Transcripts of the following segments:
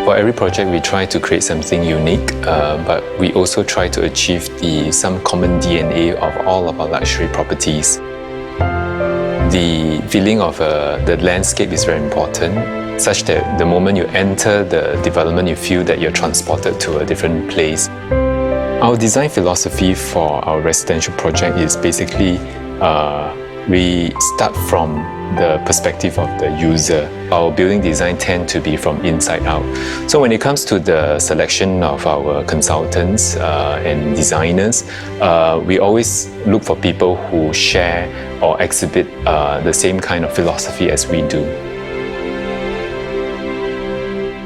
For every project, we try to create something unique, but we also try to achieve some common DNA of all of our luxury properties. The feeling of the landscape is very important, such that the moment you enter the development, you feel that you're transported to a different place. Our design philosophy for our residential project is basically we start from the perspective of the user. Our building design tend to be from inside out. So when it comes to the selection of our consultants and designers, we always look for people who share or exhibit the same kind of philosophy as we do.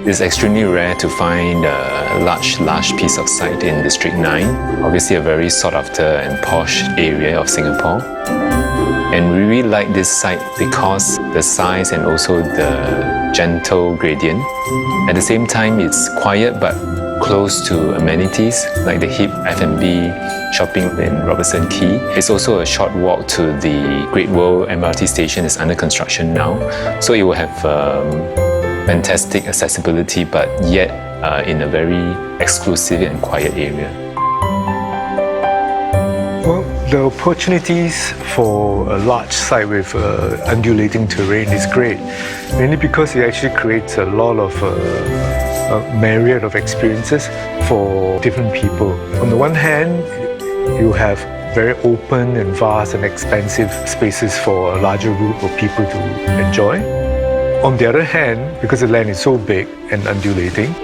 It's extremely rare to find a large piece of site in District 9. Obviously a very sought after and posh area of Singapore. And we really like this site because the size and also the gentle gradient. At the same time, it's quiet but close to amenities like the hip F&B shopping in Robertson Quay. It's also a short walk to the Great World MRT station is under construction now. So it will have fantastic accessibility, but yet in a very exclusive and quiet area. Well, the opportunities for a large site with undulating terrain is great, mainly because it actually creates a lot of a myriad of experiences for different people. On the one hand, you have very open and vast and expansive spaces for a larger group of people to enjoy. On the other hand, because the land is so big and undulating,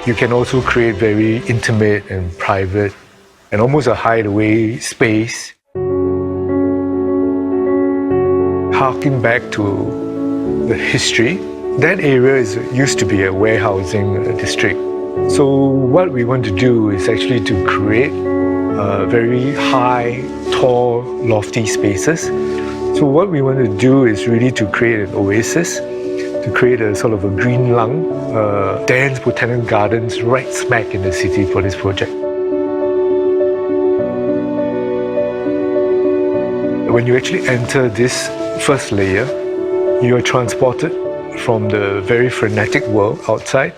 you can also create very intimate and private and almost a hideaway space. Harking back to the history, that area used to be a warehousing district. So what we want to do is actually to create very high, tall, lofty spaces. So what we want to do is really to create an oasis, to create a sort of a green lung, dense botanical gardens right smack in the city for this project. When you actually enter this first layer, you are transported from the very frenetic world outside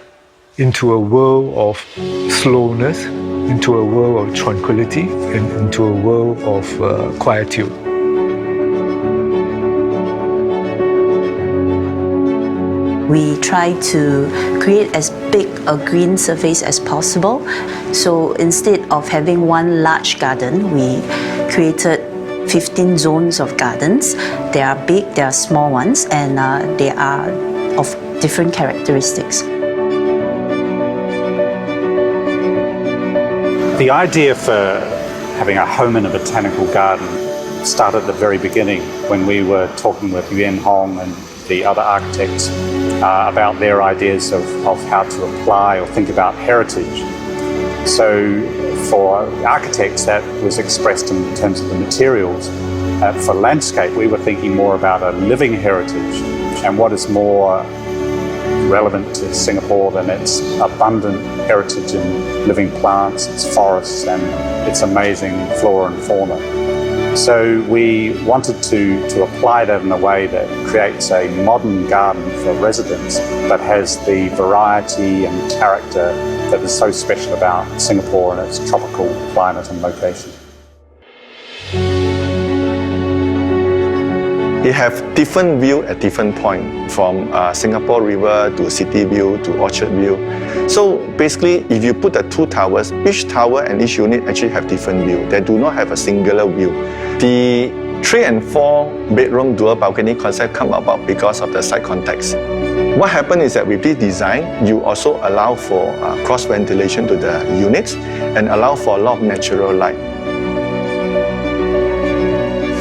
into a world of slowness, into a world of tranquility, and into a world of quietude. We try to create as big a green surface as possible. So instead of having one large garden, we created 15 zones of gardens. They are big, they are small ones, and they are of different characteristics. The idea for having a home in a botanical garden started at the very beginning when we were talking with Yuan Hong and the other architects about their ideas of how to apply or think about heritage. So for architects, that was expressed in terms of the materials. For landscape, we were thinking more about a living heritage and what is more relevant to Singapore than its abundant heritage in living plants, its forests and its amazing flora and fauna. So we wanted to apply that in a way that creates a modern garden for residents that has the variety and character that is so special about Singapore and its tropical climate and location. You have different view at different point, from Singapore River to City View to Orchard View. So basically, if you put the two towers, each tower and each unit actually have different view. They do not have a singular view. The 3 and 4 bedroom dual balcony concept come about because of the site context. What happened is that with this design, you also allow for cross ventilation to the units and allow for a lot of natural light.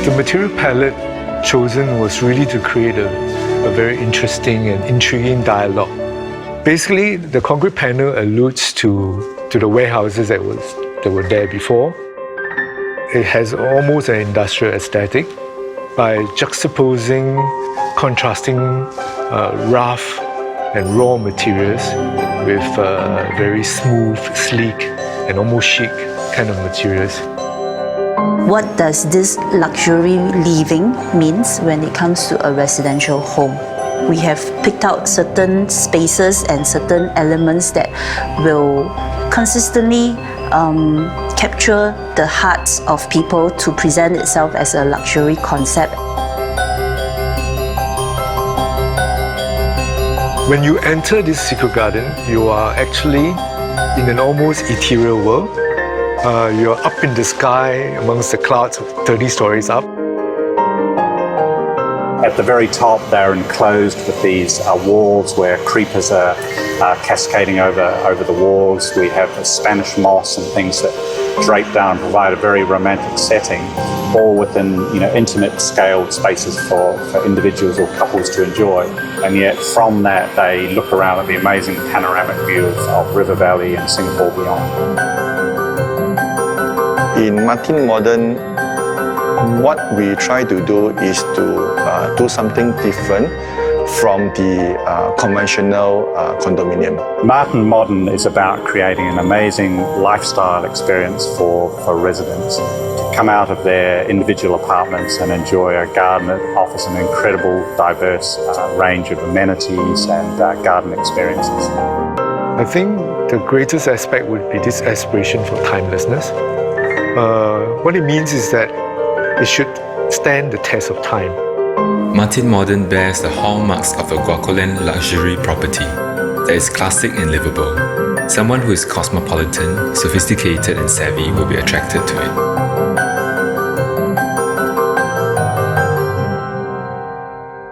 The material palette chosen was really to create a very interesting and intriguing dialogue. Basically, the concrete panel alludes to the warehouses that were there before. It has almost an industrial aesthetic by juxtaposing, contrasting rough and raw materials with very smooth, sleek, and almost chic kind of materials. What does this luxury living means when it comes to a residential home? We have picked out certain spaces and certain elements that will consistently capture the hearts of people to present itself as a luxury concept. When you enter this secret garden, you are actually in an almost ethereal world. You're up in the sky amongst the clouds 30 stories up. At the very top, they're enclosed with these walls where creepers are cascading over the walls. We have Spanish moss and things that drape down and provide a very romantic setting, all within intimate scaled spaces for individuals or couples to enjoy. And yet from that, they look around at the amazing panoramic view of River Valley and Singapore beyond. In Martin Modern, what we try to do is to do something different from the conventional condominium. Martin Modern is about creating an amazing lifestyle experience for residents to come out of their individual apartments and enjoy a garden that offers an incredible, diverse range of amenities and garden experiences. I think the greatest aspect would be this aspiration for timelessness. What it means is that it should stand the test of time. Martin Modern bears the hallmarks of a Guacolan luxury property that is classic and livable. Someone who is cosmopolitan, sophisticated and savvy will be attracted to it.